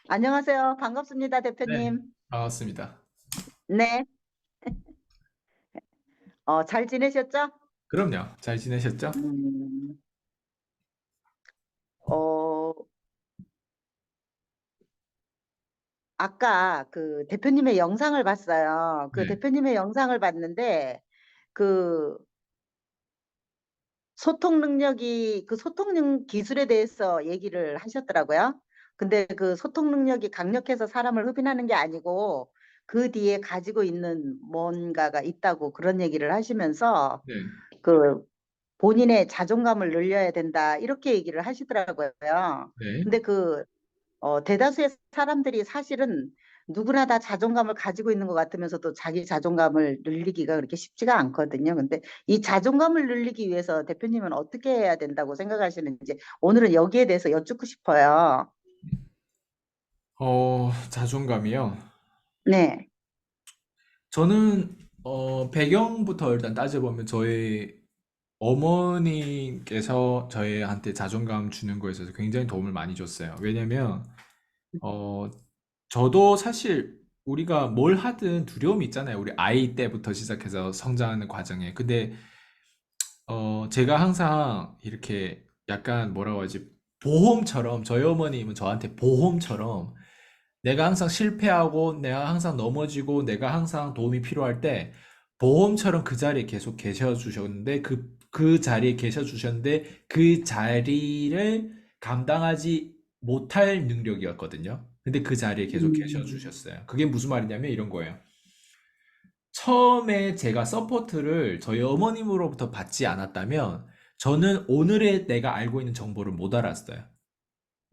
안녕하세요. 반갑습니다, 네, 대표님. 반갑습니다. 네. 잘 지내셨죠? 그럼요. 잘 지내셨죠? 음, 어, 아까 그 대표님의 영상을 봤어요. 그 네, 대표님의 영상을 봤는데, 그 소통 기술에 대해서 얘기를 하셨더라고요. 근데 그 소통 능력이 강력해서 사람을 흡인하는 게 아니고, 그 뒤에 가지고 있는 뭔가가 있다고 그런 얘기를 하시면서, 네, 그 본인의 자존감을 늘려야 된다 이렇게 얘기를 하시더라고요. 네. 근데 대다수의 사람들이 사실은 누구나 다 자존감을 가지고 있는 것 같으면서도 자기 자존감을 늘리기가 그렇게 쉽지가 않거든요. 근데 이 자존감을 늘리기 위해서 대표님은 어떻게 해야 된다고 생각하시는지 오늘은 여기에 대해서 여쭙고 싶어요. 자존감이요. 네. 저는, 배경부터 일단 따져보면 저희 어머니께서 저희한테 자존감 주는 거에 있어서 굉장히 도움을 많이 줬어요. 왜냐면, 어, 저도 사실 우리가 뭘 하든 두려움이 있잖아요. 우리 아이 때부터 시작해서 성장하는 과정에. 근데 제가 항상 이렇게 약간 뭐라고 하지, 보험처럼, 저희 어머님은 저한테 보험처럼 내가 항상 실패하고, 내가 항상 넘어지고, 내가 항상 도움이 필요할 때, 보험처럼 그 자리에 계속 계셔 주셨는데, 그 자리에 계셔 주셨는데, 그 자리를 감당하지 못할 능력이었거든요. 근데 그 자리에 계속 계셔 음, 주셨어요. 그게 무슨 말이냐면 이런 거예요. 처음에 제가 서포트를 저희 어머님으로부터 받지 않았다면 저는 오늘의 내가 알고 있는 정보를 못 알았어요.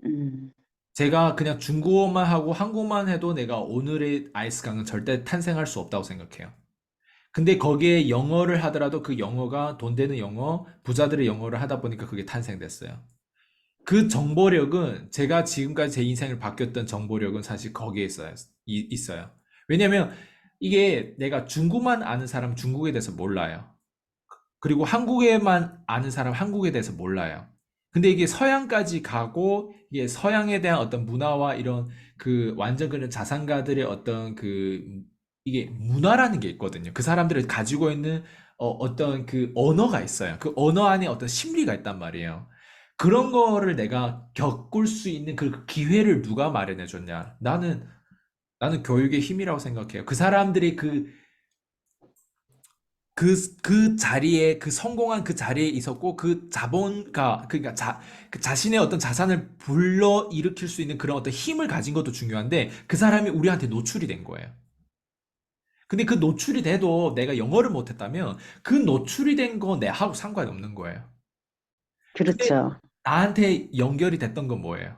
음, 제가 그냥 중국어만 하고 한국만 해도 내가 오늘의 아이스강은 절대 탄생할 수 없다고 생각해요. 근데 거기에 영어를 하더라도 그 영어가 돈 되는 영어, 부자들의 영어를 하다 보니까 그게 탄생됐어요. 그 정보력은 제가 지금까지 제 인생을 바뀌었던 정보력은 사실 거기에 있어요. 있어요. 왜냐면 이게 내가 중국만 아는 사람 중국에 대해서 몰라요. 그리고 한국에만 아는 사람 한국에 대해서 몰라요. 근데 이게 서양까지 가고 이게 서양에 대한 어떤 문화와 이런 그 완전 그런 자산가들의 어떤 그 이게 문화라는 게 있거든요. 그 사람들이 가지고 있는 어떤 그 언어가 있어요. 그 언어 안에 어떤 심리가 있단 말이에요. 그런 거를 내가 겪을 수 있는 그 기회를 누가 마련해 줬냐? 나는 교육의 힘이라고 생각해요. 그 사람들이 그 자리에, 그 성공한 그 자리에 있었고, 그 자본가, 그러니까 그 자신의 어떤 자산을 불러 일으킬 수 있는 그런 어떤 힘을 가진 것도 중요한데, 그 사람이 우리한테 노출이 된 거예요. 근데 그 노출이 돼도 내가 영어를 못했다면, 그 노출이 된 거 내하고 상관이 없는 거예요. 근데 그렇죠. 나한테 연결이 됐던 건 뭐예요?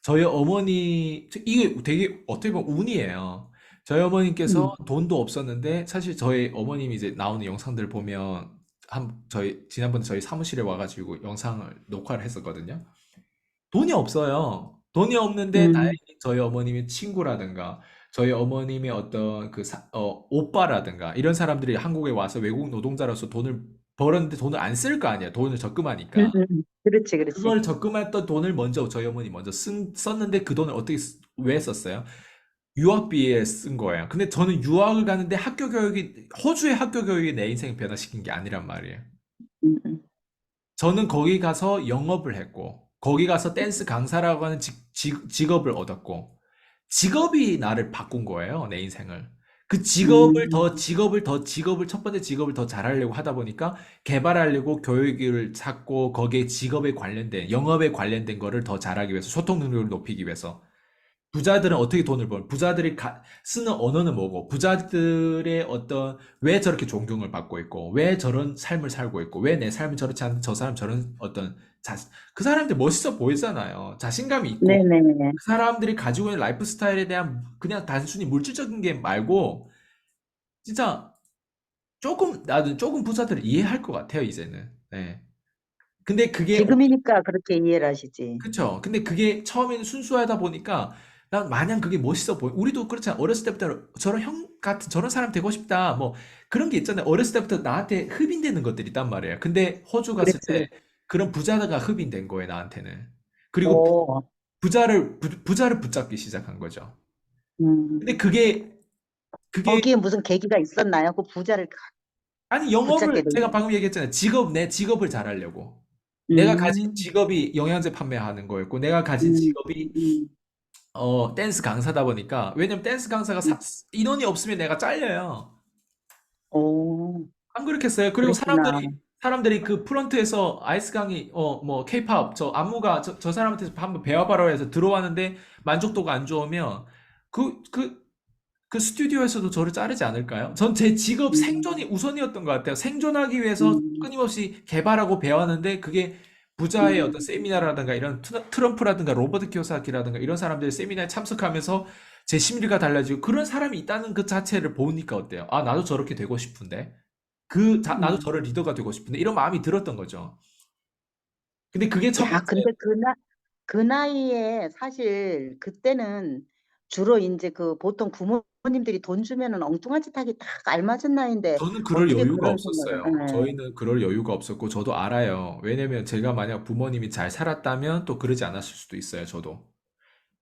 저희 어머니, 이게 되게 어떻게 보면 운이에요. 저희 어머님께서 음, 돈도 없었는데, 사실 저희 어머님이 이제 나오는 영상들 보면, 지난번에 저희 사무실에 와가지고 영상을 녹화를 했었거든요. 돈이 없어요. 돈이 없는데, 음, 다행히 저희 어머님의 친구라든가, 저희 어머님의 어떤 오빠라든가, 이런 사람들이 한국에 와서 외국 노동자로서 돈을 벌었는데 돈을 안 쓸 거 아니에요. 돈을 적금하니까. 그렇지, 그렇지. 그걸 적금했던 돈을 먼저 저희 어머니 먼저 썼는데 그 돈을 왜 썼어요? 유학비에 쓴 거예요. 근데 저는 유학을 가는데 호주의 학교 교육이 내 인생을 변화시킨 게 아니란 말이에요. 음, 음. 저는 거기 가서 영업을 했고, 거기 가서 댄스 강사라고 하는 직업을 얻었고, 직업이 나를 바꾼 거예요, 내 인생을. 그 음. 첫 번째 직업을 더 잘하려고 하다 보니까 개발하려고 교육을 찾고 거기에 영업에 관련된 거를 더 잘하기 위해서 소통 능력을 높이기 위해서 부자들은 어떻게 돈을 부자들이 쓰는 언어는 뭐고, 부자들의 왜 저렇게 존경을 받고 있고, 왜 저런 삶을 살고 있고, 왜 내 삶은 저렇지 않은데 저 사람 저런 그 사람들 멋있어 보이잖아요. 자신감이 있고, 네네. 그 사람들이 가지고 있는 라이프 스타일에 대한 그냥 단순히 물질적인 게 말고, 진짜 나도 조금 부자들을 이해할 것 같아요, 이제는. 네. 근데 지금이니까 그렇게 이해를 하시지. 그쵸. 근데 그게 처음에는 순수하다 보니까 난 마냥 그게 멋있어 보여. 우리도 그렇잖아. 어렸을 때부터 저런 형 같은 저런 사람 되고 싶다. 뭐 그런 게 있잖아요. 어렸을 때부터 나한테 흡인되는 것들이 있단 말이에요. 근데 호주 갔을 그렇지, 때 그렇지. 그런 부자가 흡인된 거예요, 나한테는. 그리고 오. 부자를 붙잡기 시작한 거죠. 근데 음. 그게 거기에 무슨 계기가 있었나요? 그 부자를 아니 붙잡게 영업을 된. 제가 방금 얘기했잖아요. 내 직업을 잘하려고. 내가 가진 음, 직업이 영양제 판매하는 거였고 내가 가진 음, 직업이 음, 댄스 강사다 보니까 왜냐면 댄스 강사가 음. 인원이 없으면 내가 잘려요. 오, 안 그렇겠어요? 그리고 그랬구나. 사람들이 그 프런트에서 아이스 강의 뭐 케이팝 저 안무가 저 사람한테 한번 배워봐라 해서 들어왔는데 만족도가 안 좋으면 그 그 그 스튜디오에서도 저를 자르지 않을까요? 전 제 직업 생존이 음, 우선이었던 것 같아요. 생존하기 위해서 음, 끊임없이 개발하고 배웠는데 그게 부자의 어떤 음. 세미나라든가 이런 트럼프라든가 로버트 키요사키라든가 이런 사람들의 세미나에 참석하면서 제 심리가 달라지고 그런 사람이 있다는 그 자체를 보니까 어때요? 아, 나도 저렇게 되고 싶은데. 나도 음. 저런 리더가 되고 싶은데 이런 마음이 들었던 거죠. 근데 그게 첫 야, 번째, 근데 그 나이에 사실 그때는 주로 이제 그 보통 부모님들이 돈 주면은 엉뚱한 짓 하기 딱 알맞은 나이인데 저는 그럴 어떻게 여유가 그런 생각을, 없었어요. 저희는 그럴 여유가 없었고, 저도 알아요. 왜냐면 제가 만약 부모님이 잘 살았다면 또 그러지 않았을 수도 있어요, 저도.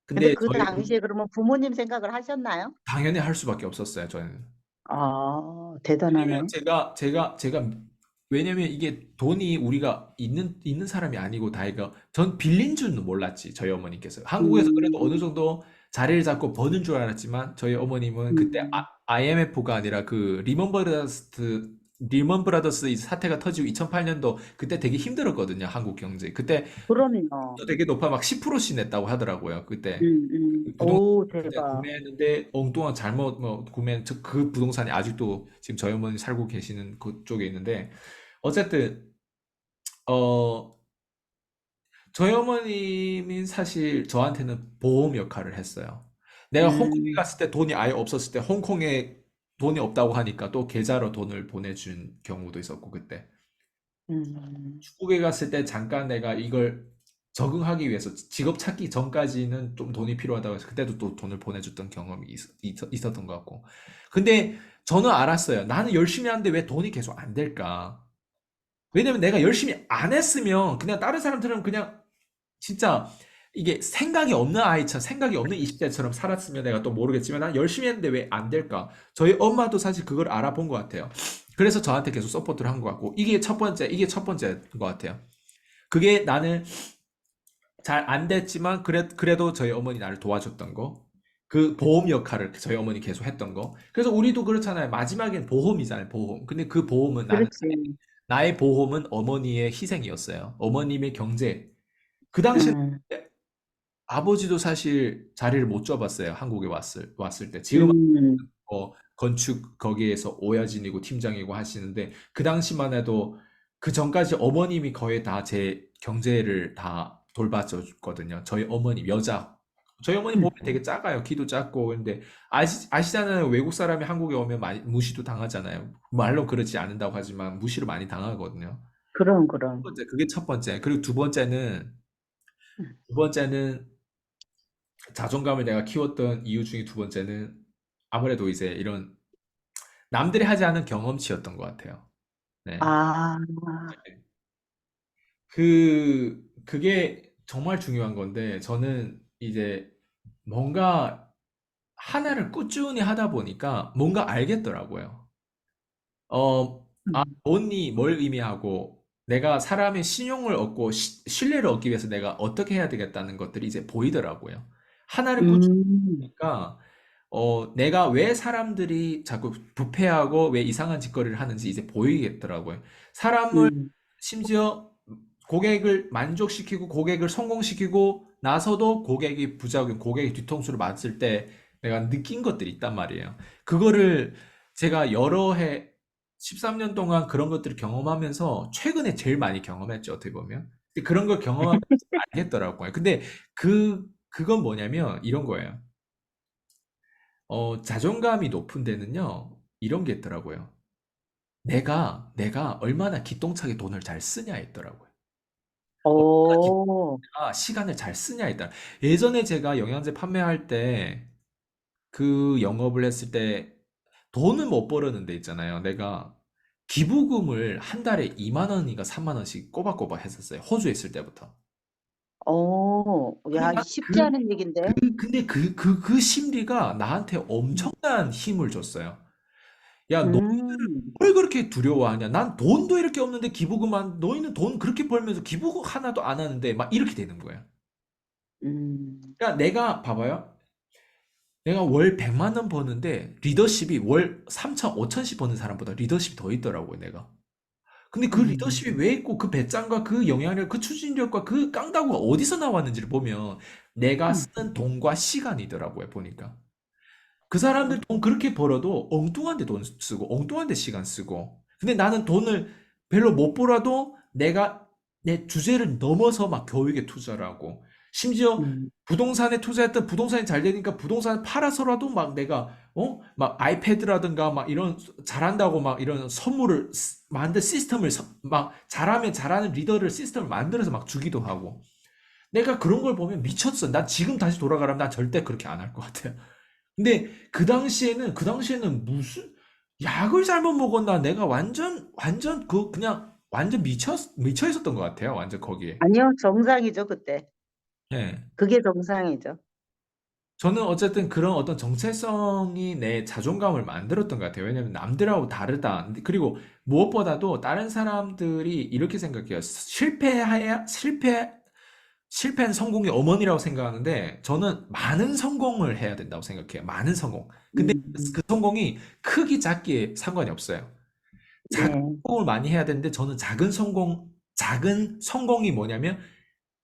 근데 근데 그 당시에 그러면 부모님 생각을 하셨나요? 당연히 할 수밖에 없었어요, 저는. 아, 왜냐면 대단하네. 왜냐면 이게 돈이 우리가 있는 사람이 아니고 다이가, 전 빌린 줄은 몰랐지, 저희 어머니께서. 한국에서 그래도 어느 음, 정도 자리를 잡고 버는 줄 알았지만, 저희 어머님은 그때 음. IMF가 아니라 그 리먼 브라더스 이 사태가 터지고 2008년도 그때 되게 힘들었거든요, 한국 경제. 그때 그러면요. 도 되게 높아 막 10%씩 냈다고 하더라고요, 그때. 그 부동산 오, 그때 대박. 구매했는데 엉뚱한 잘못 뭐 그 부동산이 아직도 지금 저희 어머니 살고 계시는 그쪽에 있는데 어쨌든 어 저희 어머님이 사실 저한테는 보험 역할을 했어요. 내가 홍콩에 음, 갔을 때 돈이 아예 없었을 때 홍콩에 돈이 없다고 하니까 또 계좌로 돈을 보내준 경우도 있었고 그때. 음, 중국에 갔을 때 잠깐 내가 이걸 적응하기 위해서 직업 찾기 전까지는 좀 돈이 필요하다고 해서 그때도 또 돈을 보내줬던 경험이 있었던 것 같고. 근데 저는 알았어요. 나는 열심히 하는데 왜 돈이 계속 안 될까? 왜냐면 내가 열심히 안 했으면 그냥 다른 사람들은 그냥 진짜 이게 생각이 없는 아이처럼 생각이 없는 20대처럼 살았으면 내가 또 모르겠지만 난 열심히 했는데 왜 안 될까? 저희 엄마도 사실 그걸 알아본 것 같아요. 그래서 저한테 계속 서포트를 한 것 같고 이게 첫 번째인 것 같아요. 그게 나는 잘 안 됐지만 그래도 저희 어머니 나를 도와줬던 거. 그 보험 역할을 저희 어머니 계속 했던 거. 그래서 우리도 그렇잖아요. 마지막엔 보험이잖아요, 보험. 근데 그 보험은 그렇지. 나의 보험은 어머니의 희생이었어요. 어머님의 경제. 그 당시에 음, 아버지도 사실 자리를 못 잡았어요. 한국에 왔을 때. 지금 음, 건축 거기에서 오야진이고 팀장이고 하시는데 그 당시만 해도 그 전까지 어머님이 거의 다 제 경제를 다 돌봐줬거든요. 저희 어머님 몸이 되게 작아요. 키도 작고 근데 아시잖아요. 외국 사람이 한국에 오면 많이 무시도 당하잖아요. 말로 그러지 않는다고 하지만 무시를 많이 당하거든요. 첫 그럼. 번째, 그게 첫 번째. 그리고 두 번째는 자존감을 내가 키웠던 이유 중에 두 번째는 아무래도 이제 이런 남들이 하지 않은 경험치였던 것 같아요. 네. 아, 그게 정말 중요한 건데, 저는 이제 뭔가 하나를 꾸준히 하다 보니까 뭔가 알겠더라고요. 음, 돈이 뭘 의미하고, 내가 사람의 신용을 얻고, 신뢰를 얻기 위해서 내가 어떻게 해야 되겠다는 것들이 이제 보이더라고요. 하나를 꾸준히 음, 하니까, 내가 왜 사람들이 자꾸 부패하고 왜 이상한 짓거리를 하는지 이제 보이겠더라고요. 사람을 음, 심지어 고객을 만족시키고 고객을 성공시키고 나서도 고객의 뒤통수를 맞을 때 내가 느낀 것들이 있단 말이에요. 그거를 제가 여러 해, 13년 동안 그런 것들을 경험하면서 최근에 제일 많이 경험했죠, 어떻게 보면. 근데 그런 걸 경험하면서 알겠더라고요. 근데 그건 뭐냐면 이런 거예요. 자존감이 높은 데는요, 이런 게 있더라고요. 내가 얼마나 기똥차게 돈을 잘 쓰냐에 있더라고요. 얼마나 오, 시간을 잘 쓰냐에 따라. 예전에 제가 영양제 판매할 때, 그 영업을 했을 때, 돈은 못 벌었는데 있잖아요. 내가 기부금을 한 달에 2만 원인가 3만 원씩 꼬박꼬박 했었어요. 호주에 있을 때부터. 야, 근데 나 쉽지 않은 얘긴데. 근데 그 심리가 나한테 음, 엄청난 힘을 줬어요. 야, 너희들은 음, 뭘 그렇게 두려워하냐? 난 돈도 이렇게 없는데 기부금만, 너희는 돈 그렇게 벌면서 기부 하나도 안 하는데, 막 이렇게 되는 거야. 음, 그러니까 내가, 봐봐요. 내가 월 100만 원 버는데, 리더십이 월 3천, 5천씩 버는 사람보다 리더십이 더 있더라고요, 내가. 근데 그 리더십이 음, 왜 있고, 그 배짱과 그 영향력, 그 추진력과 그 깡다구가 어디서 나왔는지를 보면, 내가 음, 쓰는 돈과 시간이더라고요, 보니까. 그 사람들 돈 그렇게 벌어도 엉뚱한 데 돈 쓰고 엉뚱한 데 시간 쓰고 근데 나는 돈을 별로 못 벌어도 내가 내 주제를 넘어서 막 교육에 투자를 하고 심지어 음, 부동산에 투자했던 부동산이 잘 되니까 부동산을 팔아서라도 막 내가 막 아이패드라든가 막 이런 잘한다고 막 이런 선물을 만든 시스템을 막 잘하면 잘하는 리더를 시스템을 만들어서 막 주기도 하고 내가 그런 걸 보면 미쳤어. 난 지금 다시 돌아가라면 난 절대 그렇게 안 할 것 같아요. 근데 그 당시에는 무슨 약을 잘못 먹었나 내가 완전 그냥 완전 미쳐 있었던 것 같아요. 완전 거기에. 아니요, 정상이죠, 그때. 예. 그게 정상이죠. 저는 어쨌든 그런 어떤 정체성이 내 자존감을 만들었던 것 같아요. 왜냐면 남들하고 다르다. 그리고 무엇보다도 다른 사람들이 이렇게 생각해요. 실패한 성공이 어머니라고 생각하는데 저는 많은 성공을 해야 된다고 생각해요. 많은 성공. 근데 음, 그 성공이 크기 작기에 상관이 없어요. 작은 네. 성공을 많이 해야 되는데 저는 작은 성공이 뭐냐면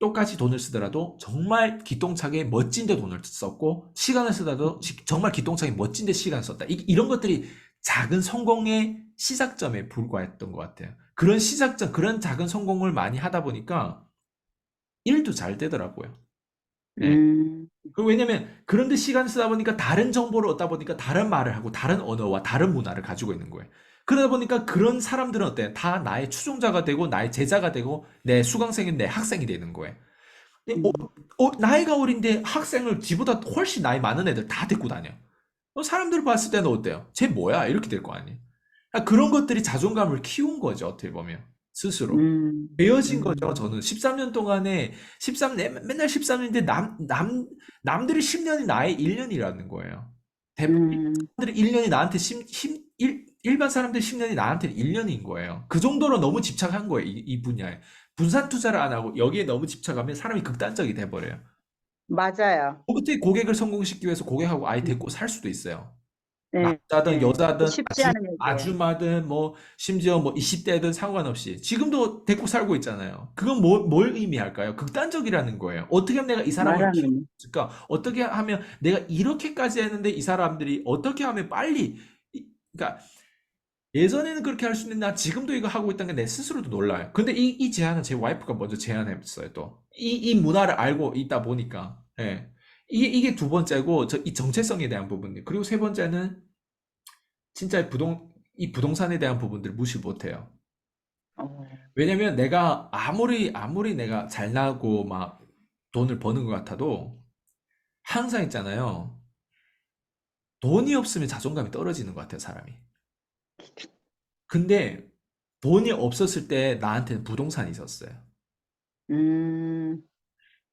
똑같이 돈을 쓰더라도 정말 기똥차게 멋진 데 돈을 썼고 시간을 쓰더라도 정말 기똥차게 멋진 데 시간을 썼다. 이런 것들이 작은 성공의 시작점에 불과했던 것 같아요. 그런 시작점, 그런 작은 성공을 많이 하다 보니까 일도 잘 되더라고요. 예. 음, 왜냐면 그런데 시간 쓰다 보니까 다른 정보를 얻다 보니까 다른 말을 하고 다른 언어와 다른 문화를 가지고 있는 거예요. 그러다 보니까 그런 사람들은 어때? 다 나의 추종자가 되고 나의 제자가 되고 내 수강생인 내 학생이 되는 거예요. 근데 음, 나이가 어린데 학생을 지보다 훨씬 나이 많은 애들 다 데리고 다녀. 사람들 봤을 때는 어때요? 쟤 뭐야? 이렇게 될 거 아니에요. 그런 것들이 자존감을 키운 거죠. 어떻게 보면 스스로. 음, 배워진 거죠. 음, 저는 13년 동안에 맨날 13년인데 남들이 10년이 나의 1년이라는 거예요. 음, 사람들이 1년이 나한테 일반 사람들 10년이 나한테는 1년인 거예요. 그 정도로 너무 집착한 거예요. 이 분야에. 분산 투자를 안 하고 여기에 너무 집착하면 사람이 극단적이 돼버려요. 맞아요. 어떻게 고객을 성공시키기 위해서 고객하고 아예 데리고 살 수도 있어요. 네, 남자든 네. 여자든 쉽지 않은 얘기예요. 아주마든 뭐 심지어 뭐 20대든 상관없이 지금도 데리고 살고 있잖아요. 그건 뭘 의미할까요? 극단적이라는 거예요. 어떻게 하면 내가 이 사람을 키울 말하는, 수 있을까? 어떻게 하면 내가 이렇게까지 했는데 이 사람들이 어떻게 하면 빨리 그러니까 예전에는 그렇게 할 수 있는데 지금도 이거 하고 있다는 게 내 스스로도 놀라요. 근데 이 제안은 제 와이프가 먼저 제안했어요, 또. 이 문화를 알고 있다 보니까. 예. 이게 두 번째고, 이 정체성에 대한 부분. 그리고 세 번째는 진짜 이 부동산에 대한 부분들을 무시 못 해요. 어, 왜냐면 내가 아무리 내가 잘 나고 막 돈을 버는 것 같아도 항상 있잖아요. 돈이 없으면 자존감이 떨어지는 것 같아요, 사람이. 근데 돈이 없었을 때 나한테는 부동산이 있었어요. 음,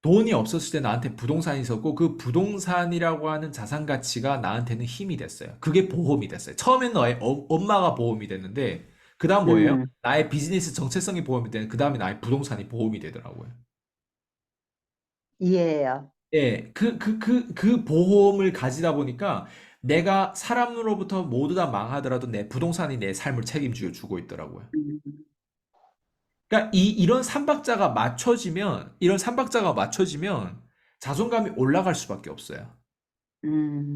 돈이 없었을 때 나한테 부동산이 있었고 그 부동산이라고 하는 자산 가치가 나한테는 힘이 됐어요. 그게 보험이 됐어요. 처음에는 너의 엄마가 보험이 됐는데 그다음 뭐예요? 음, 나의 비즈니스 정체성이 보험이 되는 그다음에 나의 부동산이 보험이 되더라고요. 이해해요. 예, 그 보험을 가지다 보니까 내가 사람으로부터 모두 다 망하더라도 내 부동산이 내 삶을 책임져 주고 있더라고요. 음, 그러니까 이런 삼박자가 맞춰지면 자존감이 올라갈 수밖에 없어요.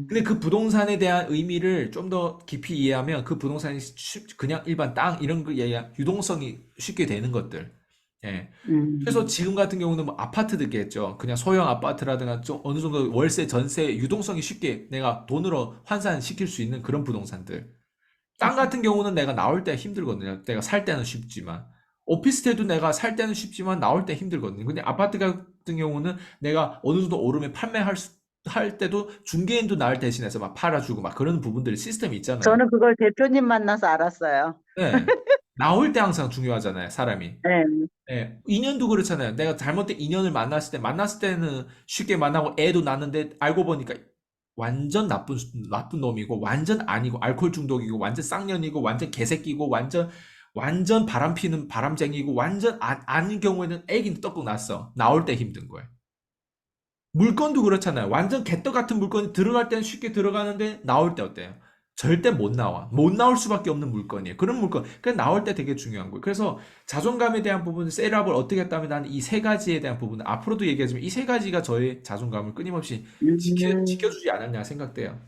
근데 음, 그 부동산에 대한 의미를 좀 더 깊이 이해하면 그 부동산이 그냥 일반 땅 이런 거에 유동성이 쉽게 되는 것들. 예. 그래서 음, 지금 같은 경우는 뭐 아파트들겠죠. 그냥 소형 아파트라든가 좀 어느 정도 월세, 전세, 유동성이 쉽게 내가 돈으로 환산시킬 수 있는 그런 부동산들. 땅 같은 경우는 내가 나올 때 힘들거든요. 내가 살 때는 쉽지만. 오피스텔도 내가 살 때는 쉽지만 나올 때 힘들거든요. 근데 아파트 같은 경우는 내가 어느 정도 오르면 할 때도 중개인도 나를 대신해서 막 팔아주고 막 그런 부분들이 시스템이 있잖아요. 저는 그걸 대표님 만나서 알았어요. 네. 나올 때 항상 중요하잖아요, 사람이. 네. 예, 인연도 그렇잖아요. 내가 잘못된 인연을 만났을 때는 쉽게 만나고 애도 낳는데 알고 보니까 완전 나쁜 놈이고, 완전 아니고, 알코올 중독이고, 완전 쌍년이고, 완전 개새끼고, 완전 바람 피는 바람쟁이고, 완전 아닌 경우에는 애기는 떡국 났어. 나올 때 힘든 거예요. 물건도 그렇잖아요. 완전 개떡 같은 물건이 들어갈 때는 쉽게 들어가는데, 나올 때 어때요? 절대 못 나와. 못 나올 수밖에 없는 물건이에요. 그런 물건. 그냥 나올 때 되게 중요한 거예요. 그래서 자존감에 대한 부분, 셋업을 어떻게 했다면 나는 이 세 가지에 대한 부분은 앞으로도 얘기하지만 이 세 가지가 저의 자존감을 끊임없이 음. 지켜주지 않았냐 생각돼요.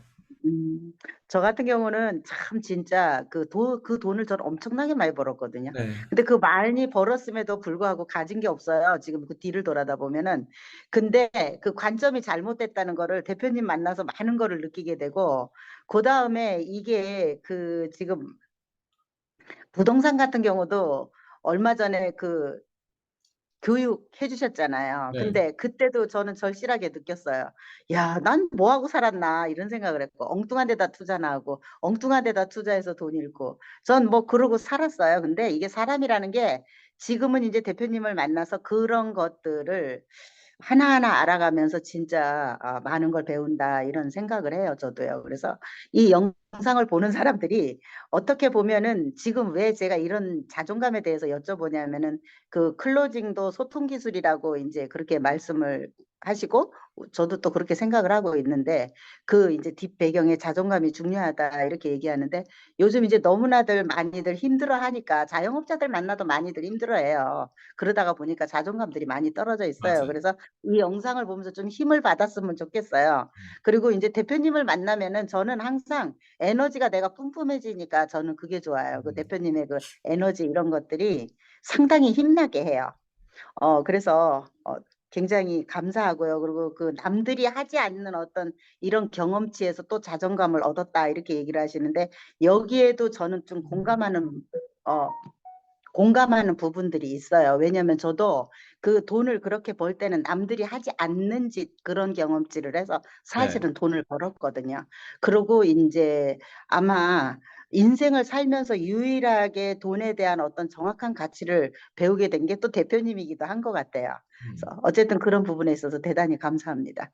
음, 저 같은 경우는 참 진짜 그 돈을 저는 엄청나게 많이 벌었거든요. 네. 근데 그 많이 벌었음에도 불구하고 가진 게 없어요. 지금 그 뒤를 돌아다 보면은. 근데 그 관점이 잘못됐다는 거를 대표님 만나서 많은 거를 느끼게 되고, 그 다음에 이게 그 지금 부동산 같은 경우도 얼마 전에 그 교육 해주셨잖아요. 네. 근데 그때도 저는 절실하게 느꼈어요. 야, 난 뭐 하고 살았나 이런 생각을 했고, 엉뚱한 데다 투자나 하고, 엉뚱한 데다 투자해서 돈 잃고, 전 뭐 그러고 살았어요. 근데 이게 사람이라는 게 지금은 이제 대표님을 만나서 그런 것들을 하나하나 알아가면서 진짜 많은 걸 배운다 이런 생각을 해요. 저도요. 그래서 이 영상을 보는 사람들이 어떻게 보면은 지금 왜 제가 이런 자존감에 대해서 여쭤보냐면은 그 클로징도 소통 기술이라고 이제 그렇게 말씀을 하시고 저도 또 그렇게 생각을 하고 있는데 그 이제 뒷 배경에 자존감이 중요하다 이렇게 얘기하는데 요즘 이제 너무나들 많이들 힘들어 하니까 자영업자들 만나도 많이들 힘들어해요. 그러다가 보니까 자존감들이 많이 떨어져 있어요. 맞아요. 그래서 이 영상을 보면서 좀 힘을 받았으면 좋겠어요. 그리고 이제 대표님을 만나면은 저는 항상 에너지가 내가 뿜뿜해지니까 저는 그게 좋아요. 그 음. 대표님의 그 에너지 이런 것들이 상당히 힘나게 해요. 그래서 굉장히 감사하고요. 그리고 그 남들이 하지 않는 어떤 이런 경험치에서 또 자존감을 얻었다 이렇게 얘기를 하시는데 여기에도 저는 좀 어, 공감하는 부분들이 있어요. 왜냐하면 저도 그 돈을 그렇게 벌 때는 남들이 하지 않는 짓 그런 경험치를 해서 네. 사실은 돈을 벌었거든요. 그리고 이제 아마 인생을 살면서 유일하게 돈에 대한 어떤 정확한 가치를 배우게 된 게 또 대표님이기도 한 것 같아요. 음. 그래서 어쨌든 그런 부분에 있어서 대단히 감사합니다.